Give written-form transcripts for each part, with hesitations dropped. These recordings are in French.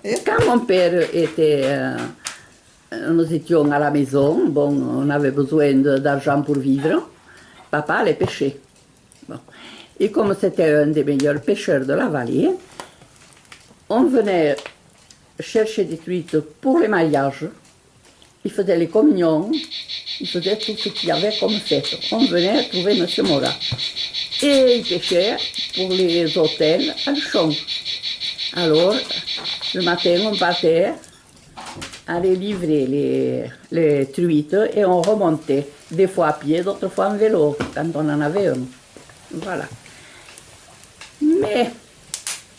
Quand mon père était... nous étions à la maison, bon, on avait besoin d'argent pour vivre. Papa allait pêcher. Bon. Et comme c'était un des meilleurs pêcheurs de la vallée, on venait chercher des truites pour les mariages. Il faisait les communions, il faisait tout ce qu'il y avait comme fête. On venait trouver M. Morat. Et il pêchait pour les hôtels à Luchon. Alors, le matin, on partait aller livrer les truites et on remontait, des fois à pied, d'autres fois en vélo, quand on en avait un. Voilà. Mais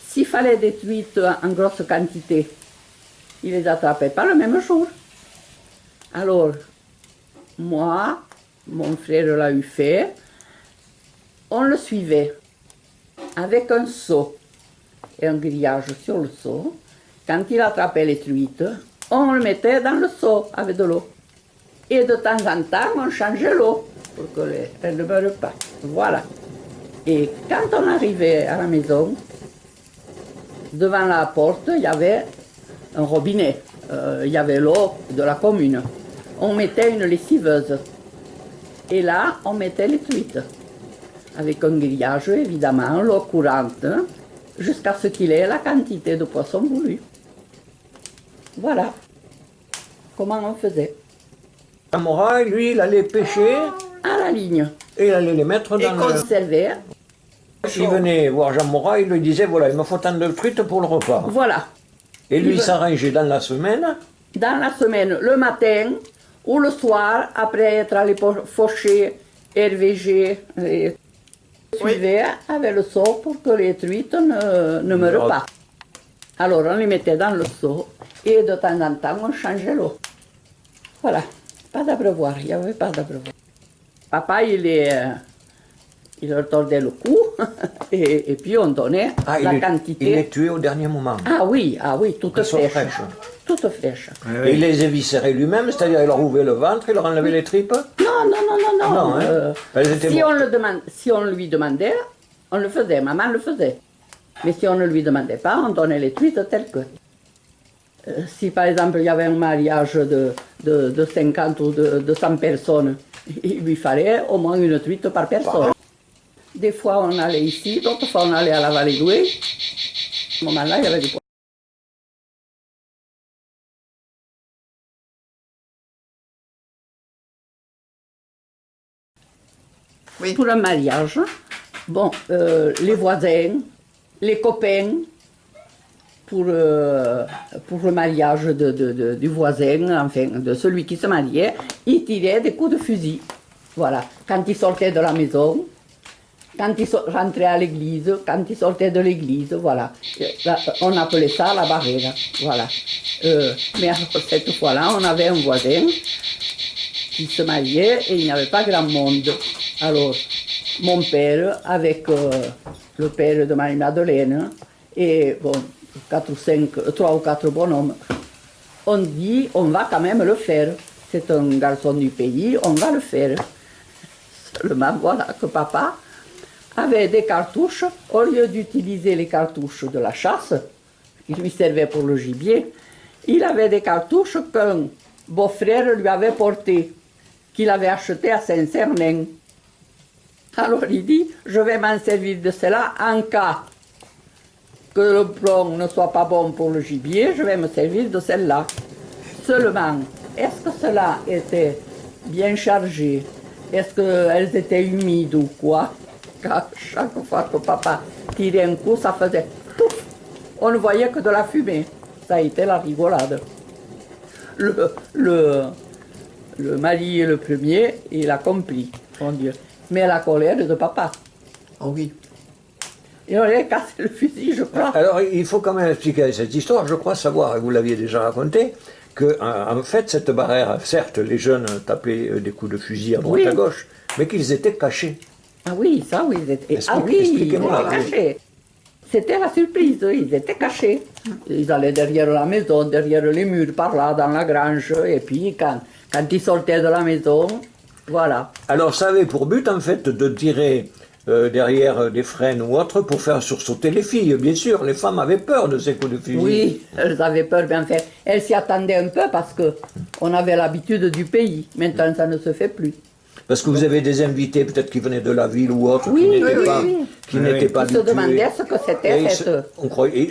s'il fallait des truites en grosse quantité, il les attrapait pas le même jour. Alors, moi, mon frère l'a eu fait, on le suivait avec un seau et un grillage sur le seau. Quand il attrapait les truites, on le mettait dans le seau avec de l'eau. Et de temps en temps, on changeait l'eau pour qu'elle ne meure pas. Voilà. Et quand on arrivait à la maison, devant la porte, il y avait un robinet. Il y avait l'eau de la commune. On mettait une lessiveuse. Et là, on mettait les truites. Avec un grillage, évidemment, l'eau courante, jusqu'à ce qu'il ait la quantité de poisson voulu. Voilà comment on faisait. Morat, lui, il allait pêcher. À la ligne. Et il allait les mettre dans le... Conserver. Il venait voir Jean Morat, il lui disait, voilà, il me faut tant de truites pour le repas. Voilà. Et lui s'arrangeait dans la semaine. Dans la semaine, le matin ou le soir, après être allé faucher, hervéger, et suivait avec le seau pour que les truites ne meurent pas. Alors on les mettait dans le seau et de temps en temps on changeait l'eau. Voilà, pas d'abreuvoir, il n'y avait pas d'abreuvoir. Papa, il leur tordait le cou et puis on donnait la quantité. Il les tuait au dernier moment. Ah oui, toutes fraîches. Toutes fraîches. Et il les éviscérait lui-même, c'est-à-dire il leur ouvrait le ventre, il leur enlevait les tripes? Non. Si on lui demandait, on le faisait, maman le faisait. Mais si on ne lui demandait pas, on donnait les truites telles que. Si par exemple il y avait un mariage de 50 ou de 100 personnes, il lui fallait au moins une truite par personne. Des fois on allait ici, d'autres fois on allait à la vallée d'Oué. À ce moment-là, il y avait du poisson. Oui. Pour un mariage, bon, les voisins, les copains, pour le mariage du voisin, enfin de celui qui se mariait, ils tiraient des coups de fusil. Voilà, quand ils sortaient de la maison, quand ils rentraient à l'église, quand ils sortaient de l'église, voilà. On appelait ça la barrière, voilà. Mais alors, cette fois-là, on avait un voisin qui se mariait et il n'y avait pas grand monde. Alors, mon père, avec le père de Marie-Madeleine, et bon, 3 ou 4 bonhommes, on dit, on va quand même le faire. C'est un garçon du pays, on va le faire. Seulement, voilà que papa avait des cartouches, au lieu d'utiliser les cartouches de la chasse, qui lui servaient pour le gibier, il avait des cartouches qu'un beau-frère lui avait portées, qu'il avait achetées à Saint-Cernin. Alors il dit, je vais m'en servir de cela en cas que le plomb ne soit pas bon pour le gibier, je vais me servir de celle-là. Seulement, est-ce que cela était bien chargé? Est-ce qu'elles étaient humides ou quoi? Car chaque fois que papa tirait un coup, ça faisait pouf! On ne voyait que de la fumée. Ça a été la rigolade. Le mari, le premier, il a compris, mon Dieu. Mais la colère de papa. Oh oui. Il aurait cassé le fusil, je crois. Alors, il faut quand même expliquer cette histoire. Je crois savoir, et vous l'aviez déjà raconté, que en fait, cette barrière, certes, les jeunes tapaient des coups de fusil à droite à gauche, mais qu'ils étaient cachés. Ah oui, ça oui, ils étaient, expliquez-moi, cachés. C'était la surprise, ils étaient cachés. Ils allaient derrière la maison, derrière les murs, par là, dans la grange, et puis quand ils sortaient de la maison, voilà. Alors, ça avait pour but, en fait, de tirer derrière des frênes ou autre pour faire sursauter les filles. Bien sûr, les femmes avaient peur de ces coups de fusil. Oui, elles avaient peur, bien fait. Elles s'y attendaient un peu parce qu'on avait l'habitude du pays. Maintenant, ça ne se fait plus. Parce que vous avez des invités peut-être qui venaient de la ville ou autre, Oui, qui n'étaient pas Ils se habitués. demandaient ce que c'était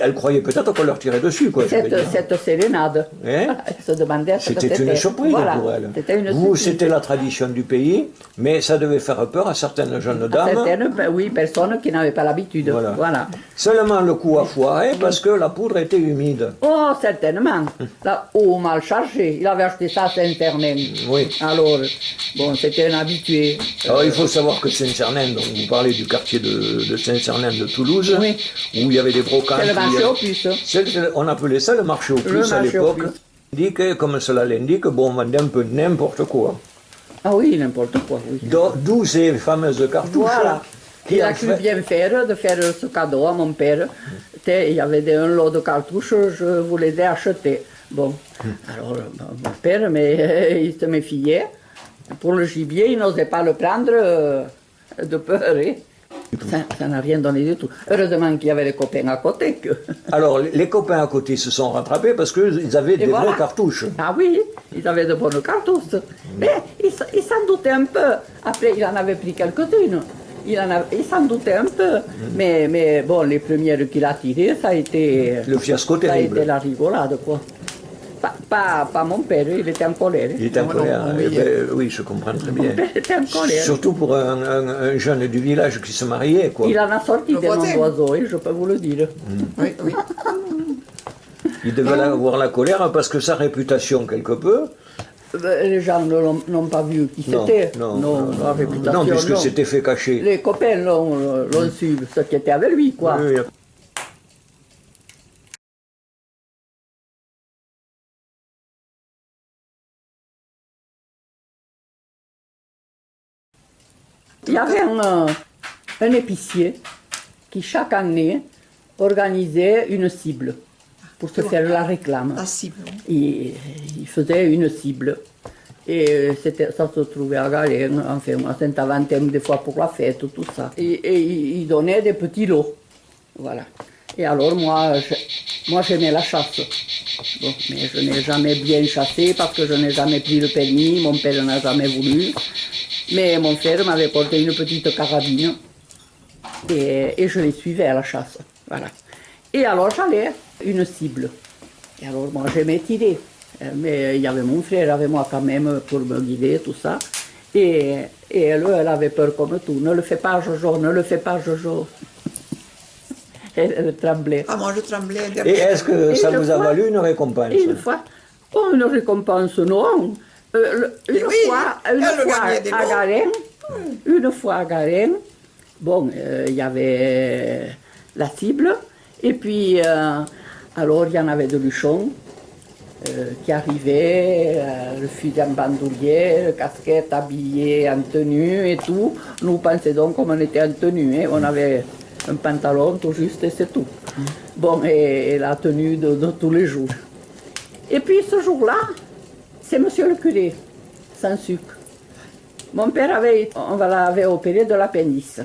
Elles croyaient peut-être qu'on leur tirait dessus, quoi. je veux dire. cette sérénade. Hein? Elles se demandaient ce que c'était. C'était une surprise Voilà, pour elles. c'était une Vous, surprise. c'était la tradition du pays, mais ça devait faire peur à certaines jeunes dames. Certaines, oui, personnes qui n'avaient pas l'habitude. Voilà. Voilà. Seulement le coup a foiré parce que la poudre était humide. Oh, certainement. Là, oh, mal chargé. Il avait acheté ça à Saint-Cernin. Oui. Alors, bon, c'était un habitué. Alors il faut savoir que Saint-Cernin, donc vous parlez du quartier de Saint-Cernin de Toulouse, Oui. où il y avait des brocantes. C'est le marché aux puces. On appelait ça le marché aux puces à marché aux l'époque. puces. Il dit que, comme cela l'indique, bon, on vendait un peu n'importe quoi. Ah oui, n'importe quoi, oui. D'où ces fameuses cartouches. Voilà. Qui Il a en cru fait- bien faire, de faire ce cadeau à mon père. Il y avait un lot de cartouches, je vous les ai achetés. Bon, alors mon père, mais, il se méfiait. Pour le gibier, il n'osait pas le prendre de peur. Hein. Ça n'a rien donné du tout. Heureusement qu'il y avait les copains à côté. Alors les copains à côté se sont rattrapés parce qu'ils avaient des voilà. vraies cartouches. Ah oui, ils avaient de bonnes cartouches. Mais il s'en doutait un peu. Après, il en avait pris quelques-unes. Il s'en doutait un peu. Mais bon, les premières qu'il a tirées, ça a été... Le fiasco Ça a terrible. été la rigolade, quoi. Pas mon père, il était en colère. Il était en colère. Oui, Oui, je comprends très mon bien. père était en colère. Surtout pour un jeune du village qui se mariait, quoi. Il en a sorti Le des noms voisin. d'oiseaux, je peux vous le dire. Oui, oui. Il devait avoir la colère parce que sa réputation, quelque peu, Les gens n'ont pas vu qui c'était. non, la réputation, non, puisque non. c'était fait cacher. Les copains l'ont su, ce qui était avec lui, quoi. Oui, oui. Il y avait un épicier qui, chaque année, organisait une cible pour se faire la réclame. La cible. Il faisait une cible. Et ça se trouvait à Galen, enfin à Saint-Aventin, des fois pour la fête, tout ça. Et il donnait des petits lots. Voilà. Et alors moi j'aimais la chasse. Bon, mais je n'ai jamais bien chassé parce que je n'ai jamais pris le permis, mon père n'a jamais voulu. Mais mon frère m'avait porté une petite carabine et je les suivais à la chasse. Voilà. Et alors j'allais une cible. Et alors moi j'aimais tirer. Mais il y avait mon frère avec moi quand même pour me guider, tout ça. Et elle avait peur comme tout. Ne le fais pas, Jojo, ne le fais pas, Jojo. Elle tremblait. Ah, moi, je tremblais. Et est-ce que Et ça une vous a fois- valu une récompense? Et une fois, oh, une récompense, non. Une oui, fois, elle gagnait des à lots. Garen, une fois à Garen, bon, il y avait la cible, et puis, alors il y en avait de Luchon qui arrivait, le fusil en bandoulière, le casquette habillé en tenue et tout. Nous pensions donc comme on était en tenue, hein, on avait un pantalon tout juste et c'est tout. Bon, et la tenue de tous les jours. Et puis ce jour-là, c'est monsieur le curé, sans sucre. Mon père on l'avait opéré de l'appendice.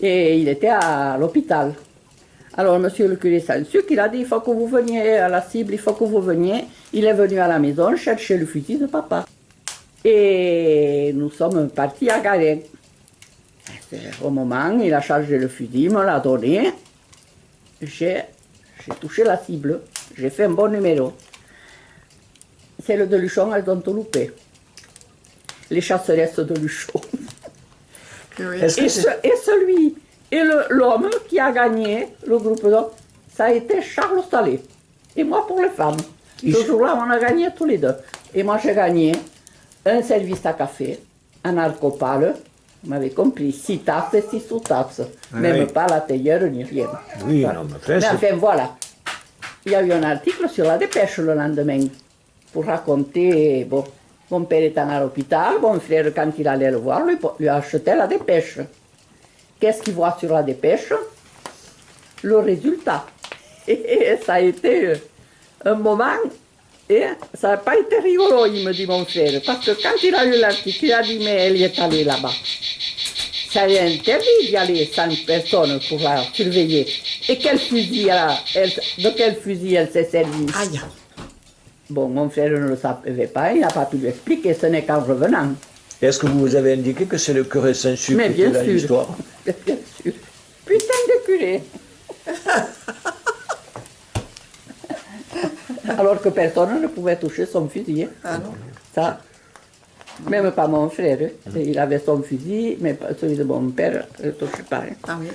Et il était à l'hôpital. Alors monsieur le curé sans sucre, il a dit, il faut que vous veniez à la cible, il faut que vous veniez. Il est venu à la maison chercher le fusil de papa. Et nous sommes partis à Garen. Au moment, il a chargé le fusil, il me l'a donné. J'ai touché la cible, j'ai fait un bon numéro. Celles de Luchon, elles ont tout loupé. Les chasseresses de Luchon. Oui. Est-ce que Et l'homme qui a gagné le groupe d'hommes, ça a été Charles Salé. Et moi pour les femmes. Ce jour-là, on a gagné tous les deux. Et moi, j'ai gagné un service à café, un arcopale, vous m'avez compris, 6 tasses et 6 sous-tasses. Même oui. pas la théière ni rien. Oui, Voilà. non, mais Mais enfin, enfin, voilà. Il y a eu un article sur la dépêche le lendemain pour raconter, bon, mon père étant à l'hôpital, mon frère, quand il allait le voir, lui achetait la dépêche. Qu'est-ce qu'il voit sur la dépêche? Le résultat. Et ça a été un moment, et ça n'a pas été rigolo, il me dit mon frère, parce que quand il a lu l'article, il a dit, mais elle y est allée là-bas. ça est interdit d'y aller sans personne pour la surveiller. Et quel fusil de quel fusil elle s'est servie? Aïe. Bon, mon frère ne le savait pas, il n'a pas pu lui expliquer, ce n'est qu'en revenant. Est-ce que vous vous avez indiqué que c'est le curé Saint-Sucre Mais qui était bien là sûr. l'histoire? Bien sûr. Putain de curé. Alors que personne ne pouvait toucher son fusil. Ah non. Ça, même pas mon frère. Il avait son fusil, mais pas celui de mon père, ne le touchait pas. Ah oui.